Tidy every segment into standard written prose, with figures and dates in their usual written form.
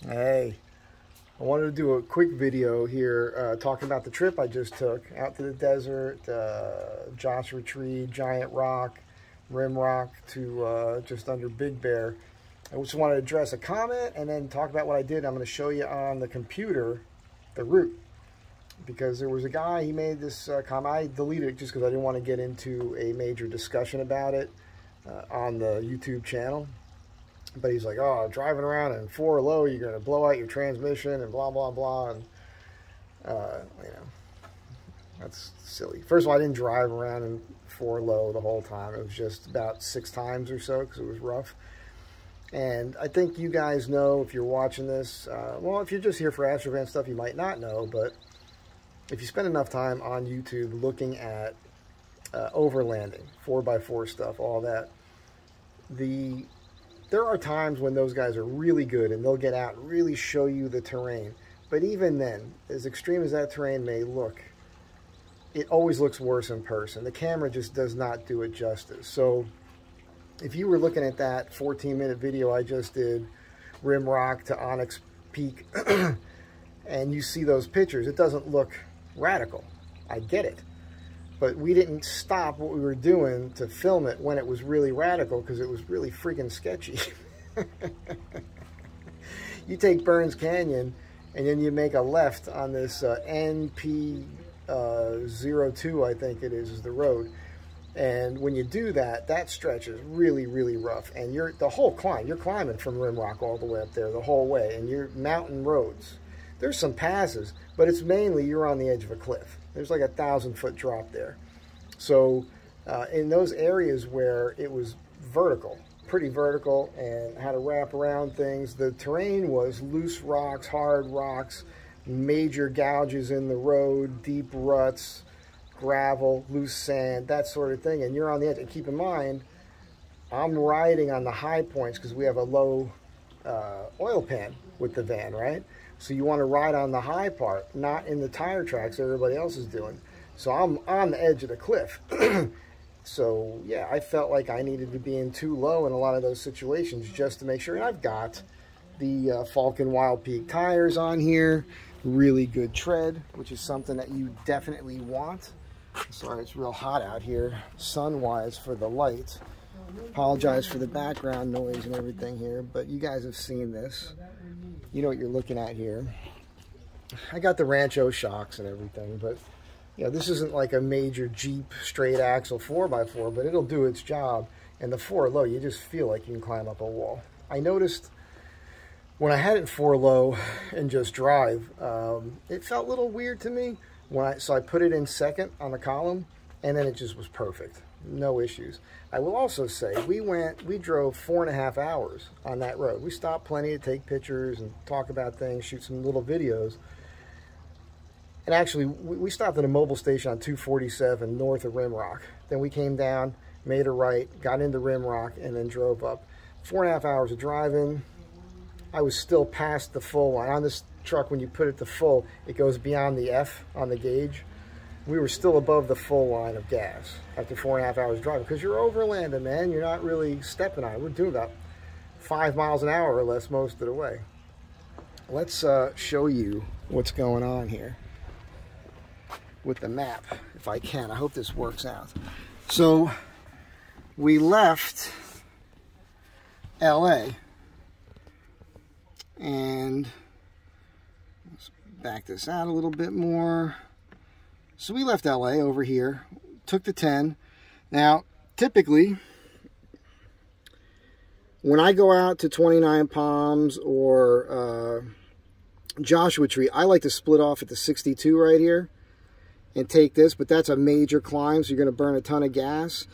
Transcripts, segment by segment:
Hey, I wanted to do a quick video here talking about the trip I just took out to the desert, Joshua Tree, Giant Rock, Rim Rock to just under Big Bear. I just wanted to address a comment and then talk about what I did. I'm going to show you on the computer the route, because there was a guy, he made this comment. I deleted it just because I didn't want to get into a major discussion about it on the YouTube channel. But he's like, oh, driving around in 4 low, you're going to blow out your transmission and blah, blah, blah. And, you know, that's silly. First of all, I didn't drive around in 4 low the whole time. It was just about 6 times or so because it was rough. And I think you guys know, if you're watching this, well, if you're just here for Astro Van stuff, you might not know. But if you spend enough time on YouTube looking at overlanding, 4x4 stuff, all that, there are times when those guys are really good and they'll get out and really show you the terrain. But even then, as extreme as that terrain may look, it always looks worse in person. The camera just does not do it justice. So if you were looking at that 14-minute video I just did, Rim Rock to Onyx Peak, and you see those pictures, it doesn't look radical. I get it. But we didn't stop what we were doing to film it when it was really radical, because it was really freaking sketchy. You take Burns Canyon and then you make a left on this NP 02, I think it is the road. And when you do that, that stretch is really, really rough. And the whole climb, you're climbing from Rim Rock all the way up there the whole way. And you're mountain roads. There's some passes, but it's mainly you're on the edge of a cliff. There's like a 1,000-foot drop there. So in those areas where it was vertical, pretty vertical, and had to wrap around things, the terrain was loose rocks, hard rocks, major gouges in the road, deep ruts, gravel, loose sand, that sort of thing. And you're on the edge. And keep in mind, I'm riding on the high points because we have a low oil pan with the van, right? So you want to ride on the high part, not in the tire tracks everybody else is doing. So I'm on the edge of the cliff. So yeah, I felt like I needed to be in too low in a lot of those situations just to make sure. And I've got the Falcon Wild Peak tires on here, really good tread, which is something that you definitely want. Sorry, it's real hot out here, sun-wise, for the light. Apologize for the background noise and everything here, but you guys have seen this. You know what you're looking at here. I got the Rancho shocks and everything, but you know, this isn't like a major Jeep straight axle 4x4, but it'll do its job. And the 4 low, you just feel like you can climb up a wall. I noticed when I had it 4 low and just drive, it felt a little weird to me. So I put it in second on the column, and then it just was perfect. No issues. I will also say we drove 4.5 hours on that road. We stopped plenty to take pictures and talk about things, shoot some little videos. And actually, we stopped at a mobile station on 247 north of Rim Rock. Then we came down, made a right, got into Rim Rock, and then drove up. 4.5 hours of driving. I was still past the full line. On this truck, when you put it to full, it goes beyond the F on the gauge. We were still above the full line of gas after 4.5 hours driving, because you're overlanding, man. You're not really stepping on it. We're doing about 5 miles an hour or less most of the way. Let's show you what's going on here with the map, if I can. I hope this works out. So we left LA, and let's back this out a little bit more. So we left LA over here, took the 10. Now, typically, when I go out to 29 Palms or Joshua Tree, I like to split off at the 62 right here and take this, but that's a major climb, so you're going to burn a ton of gas.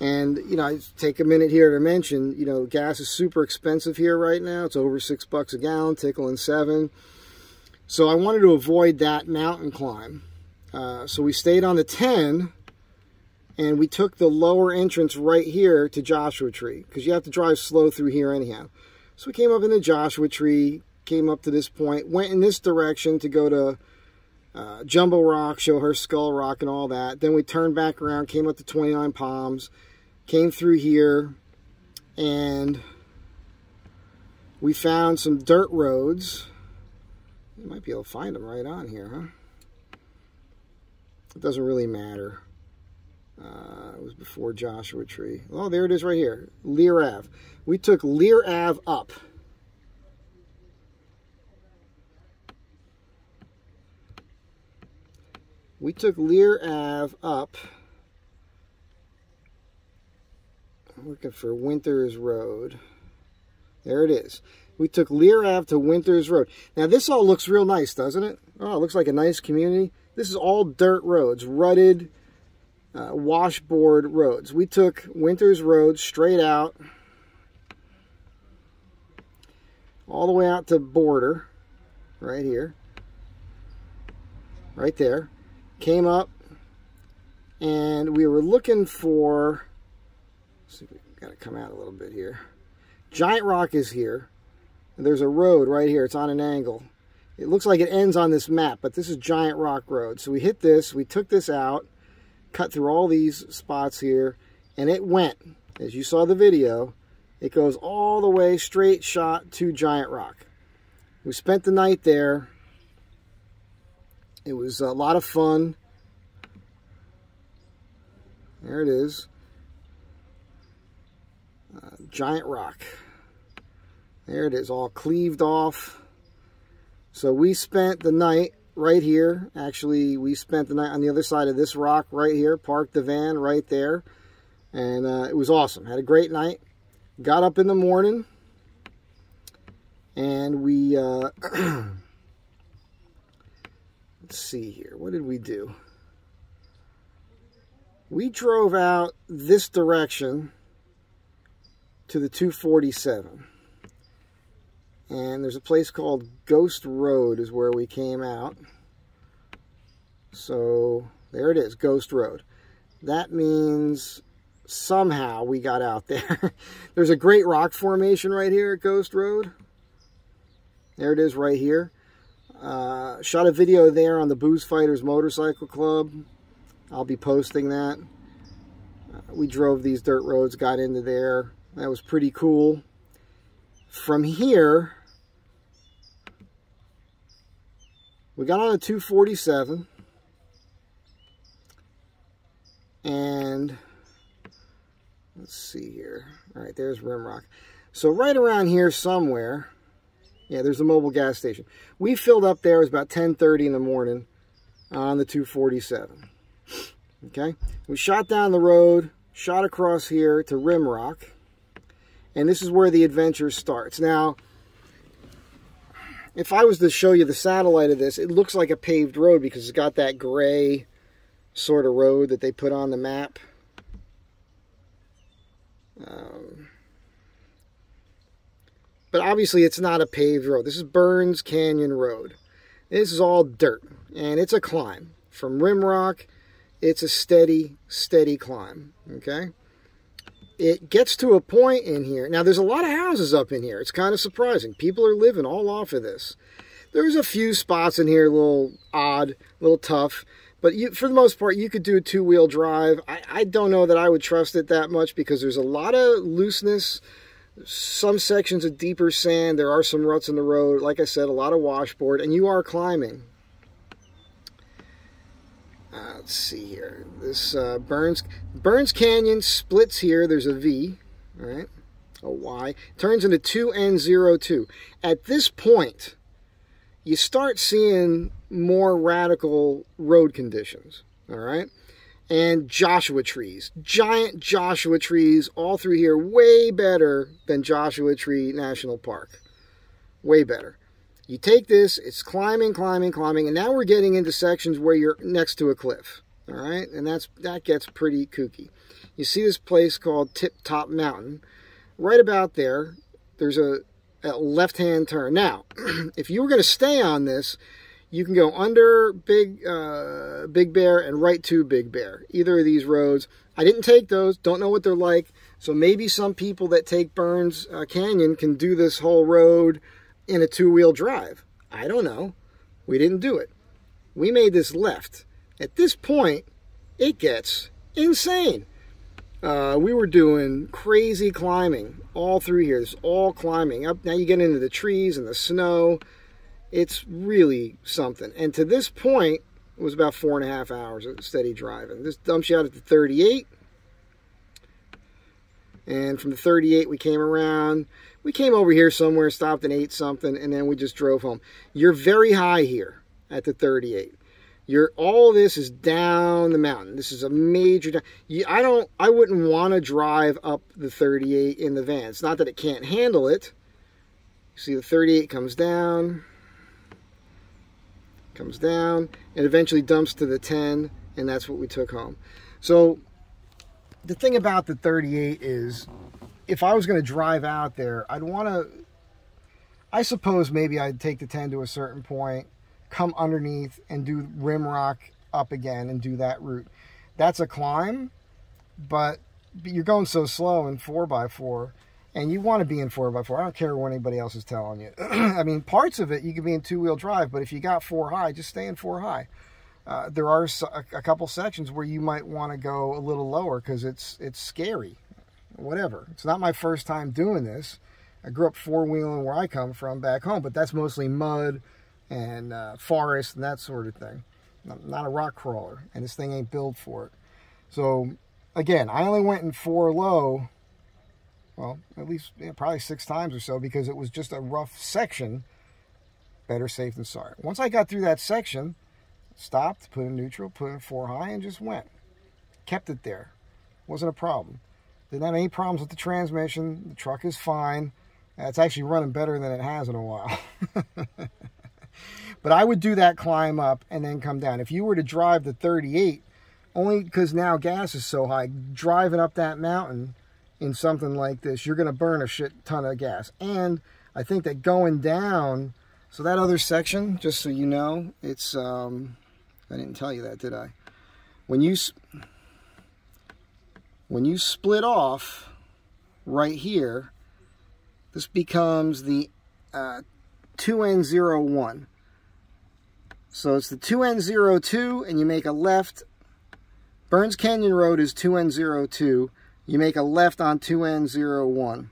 And, you know, I take a minute here to mention, you know, gas is super expensive here right now. It's over $6 a gallon, tickling 7. So I wanted to avoid that mountain climb. So we stayed on the 10, and we took the lower entrance right here to Joshua Tree, because you have to drive slow through here anyhow. So we came up into Joshua Tree, came up to this point, went in this direction to go to Jumbo Rock, show her Skull Rock and all that. Then we turned back around, came up to 29 Palms, came through here, and we found some dirt roads. You might be able to find them right on here, huh? It doesn't really matter. It was before Joshua Tree. Oh, there it is right here. Lear Ave. We took Lear Ave up. We took Lear Ave up. I'm looking for Winters Road. There it is. We took Lear Ave to Winters Road. Now, this all looks real nice, doesn't it? Oh, it looks like a nice community. This is all dirt roads, rutted, washboard roads. We took Winters Road straight out, all the way out to Border, right here, right there. Came up, and we were looking for, let's see, we've got to come out a little bit here. Giant Rock is here. And there's a road right here. It's on an angle. It looks like it ends on this map, but this is Giant Rock Road. So we hit this, we took this out, cut through all these spots here, and it went, as you saw the video, it goes all the way straight shot to Giant Rock. We spent the night there. It was a lot of fun. There it is. Giant Rock. There it is, all cleaved off. So we spent the night right here. Actually, we spent the night on the other side of this rock right here. Parked the van right there. And it was awesome. Had a great night. Got up in the morning. And we... let's see here. What did we do? We drove out this direction to the 247. And there's a place called Ghost Road is where we came out. So there it is, Ghost Road. That means somehow we got out there. There's a great rock formation right here at Ghost Road. There it is right here. Shot a video there on the Booze Fighters Motorcycle Club. I'll be posting that. We drove these dirt roads, got into there. That was pretty cool. From here, we got on a 247, and let's see here. All right, there's Rimrock. So right around here somewhere, yeah, there's a mobile gas station. We filled up there. It was about 10:30 in the morning on the 247. Okay, we shot down the road, shot across here to Rimrock. And this is where the adventure starts. Now, if I was to show you the satellite of this, it looks like a paved road because it's got that gray sort of road that they put on the map. But obviously it's not a paved road. This is Burns Canyon Road. This is all dirt, and it's a climb. From Rimrock, it's a steady, steady climb, okay? It gets to a point in here. Now, there's a lot of houses up in here. It's kind of surprising. People are living all off of this. There's a few spots in here, a little odd, a little tough. But for the most part, you could do a two-wheel drive. I don't know that I would trust it that much because there's a lot of looseness. Some sections of deeper sand. There are some ruts in the road. Like I said, a lot of washboard. And you are climbing. Let's see here. This Burns Canyon splits here. There's a V, all right, a Y. Turns into 2N02. At this point, you start seeing more radical road conditions, all right? And Joshua trees. Giant Joshua trees all through here. Way better than Joshua Tree National Park. Way better. You take this, it's climbing, climbing, climbing, and now we're getting into sections where you're next to a cliff, all right? And that gets pretty kooky. You see this place called Tip Top Mountain. Right about there, there's a left-hand turn. Now, if you were going to stay on this, you can go under Big Bear and right to Big Bear. Either of these roads. I didn't take those, don't know what they're like, so maybe some people that take Burns Canyon can do this whole road in a two-wheel drive. I don't know. We didn't do it. We made this left. At this point, it gets insane. We were doing crazy climbing all through here. It's all climbing up. Now you get into the trees and the snow. It's really something. And to this point, it was about 4.5 hours of steady driving. This dumps you out at the 38. And from the 38, we came around. We came over here somewhere, stopped and ate something, and then we just drove home. You're very high here at the 38. All this is down the mountain. This is a major. I wouldn't want to drive up the 38 in the van. It's not that it can't handle it. See, the 38 comes down, and eventually dumps to the 10, and that's what we took home. So the thing about the 38 is, if I was going to drive out there, I'd want to, I suppose maybe I'd take the 10 to a certain point, come underneath and do rim rock up again and do that route. That's a climb, but you're going so slow in 4x4, and you want to be in 4x4. I don't care what anybody else is telling you. I mean, parts of it, you can be in 2-wheel drive, but if you got 4 high, just stay in 4 high. There are a couple sections where you might want to go a little lower because it's scary. Whatever. It's not my first time doing this. I grew up 4-wheeling where I come from back home, but that's mostly mud and forest and that sort of thing. Not a rock crawler, and this thing ain't built for it. So again, I only went in 4 low, well, at least probably 6 times or so, because it was just a rough section. Better safe than sorry. Once I got through that section, stopped, put in neutral, put in 4 high, and just went. Kept it there. Wasn't a problem. Didn't have any problems with the transmission. The truck is fine. It's actually running better than it has in a while. But I would do that climb up and then come down. If you were to drive the 38, only because now gas is so high, driving up that mountain in something like this, you're going to burn a shit ton of gas. And I think that going down, so that other section, just so you know, it's, I didn't tell you that, did I? When you split off right here, this becomes the 2N01. So it's the 2N02, and you make a left. Burns Canyon Road is 2N02. You make a left on 2N01.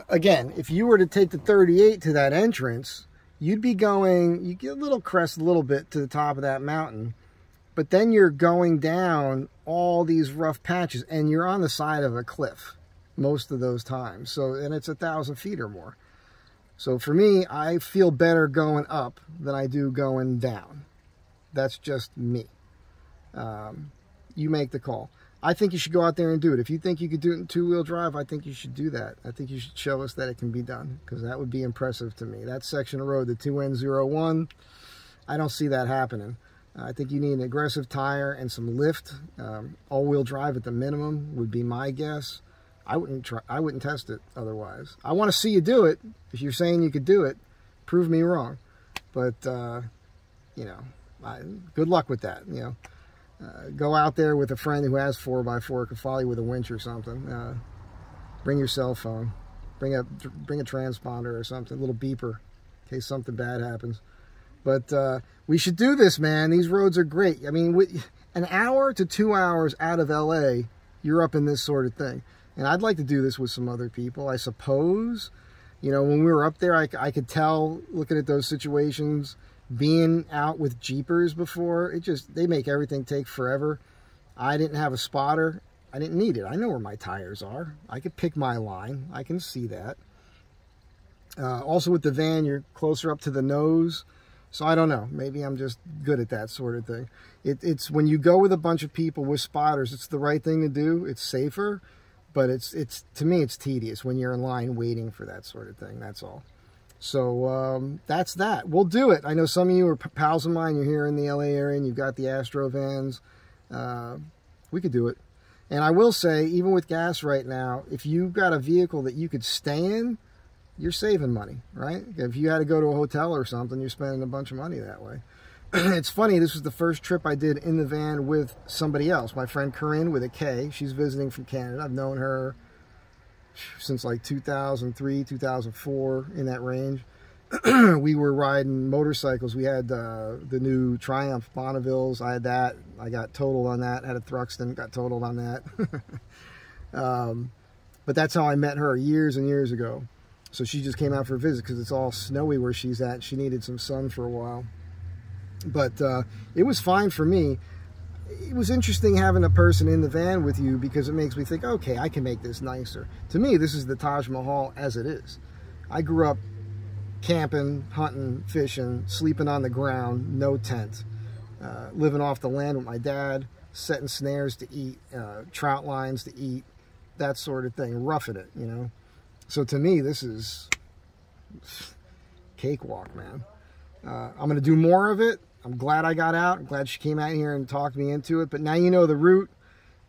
Again, if you were to take the 38 to that entrance, you'd be going, you get a little crest a little bit to the top of that mountain, but then you're going down all these rough patches, and you're on the side of a cliff most of those times. So, and it's 1,000 feet or more. So for me, I feel better going up than I do going down. That's just me. You make the call. I think you should go out there and do it. If you think you could do it in 2-wheel drive, I think you should do that. I think you should show us that it can be done, because that would be impressive to me. That section of road, the 2N01, I don't see that happening. I think you need an aggressive tire and some lift. All-wheel drive at the minimum would be my guess. I wouldn't test it otherwise. I want to see you do it. If you're saying you could do it, prove me wrong. But you know, good luck with that. You know, go out there with a friend who has 4x4, could follow you with a winch or something. Bring your cell phone. Bring a transponder or something, a little beeper, in case something bad happens. But we should do this, man. These roads are great. I mean, an hour to 2 hours out of LA, you're up in this sort of thing. And I'd like to do this with some other people, I suppose. You know, when we were up there, I could tell, looking at those situations, being out with Jeepers before, they make everything take forever. I didn't have a spotter. I didn't need it. I know where my tires are. I could pick my line. I can see that. Also with the van, you're closer up to the nose. So I don't know. Maybe I'm just good at that sort of thing. It's when you go with a bunch of people with spotters, it's the right thing to do. It's safer. But to me, it's tedious when you're in line waiting for that sort of thing. That's all. So that's that. We'll do it. I know some of you are pals of mine. You're here in the LA area and you've got the Astro vans. We could do it. And I will say, even with gas right now, if you've got a vehicle that you could stay in, you're saving money, right? If you had to go to a hotel or something, you're spending a bunch of money that way. It's funny, this was the first trip I did in the van with somebody else. My friend Corinne with a K. She's visiting from Canada. I've known her since like 2003, 2004, in that range. we were riding motorcycles. We had the new Triumph Bonnevilles. I had that. I got totaled on that. Had a Thruxton, got totaled on that. But that's how I met her years and years ago. So she just came out for a visit because it's all snowy where she's at. She needed some sun for a while. But it was fine for me. It was interesting having a person in the van with you because it makes me think, okay, I can make this nicer. To me, this is the Taj Mahal as it is. I grew up camping, hunting, fishing, sleeping on the ground, no tent, living off the land with my dad, setting snares to eat, trout lines to eat, that sort of thing, roughing it, you know. So to me, this is cakewalk, man. I'm going to do more of it. I'm glad I got out. I'm glad she came out here and talked me into it. But now you know the route.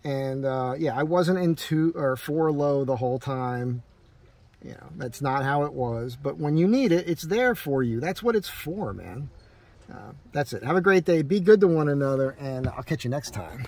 And yeah, I wasn't in 2 or 4 low the whole time. You know, that's not how it was. But when you need it, it's there for you. That's what it's for, man. That's it. Have a great day. Be good to one another. And I'll catch you next time.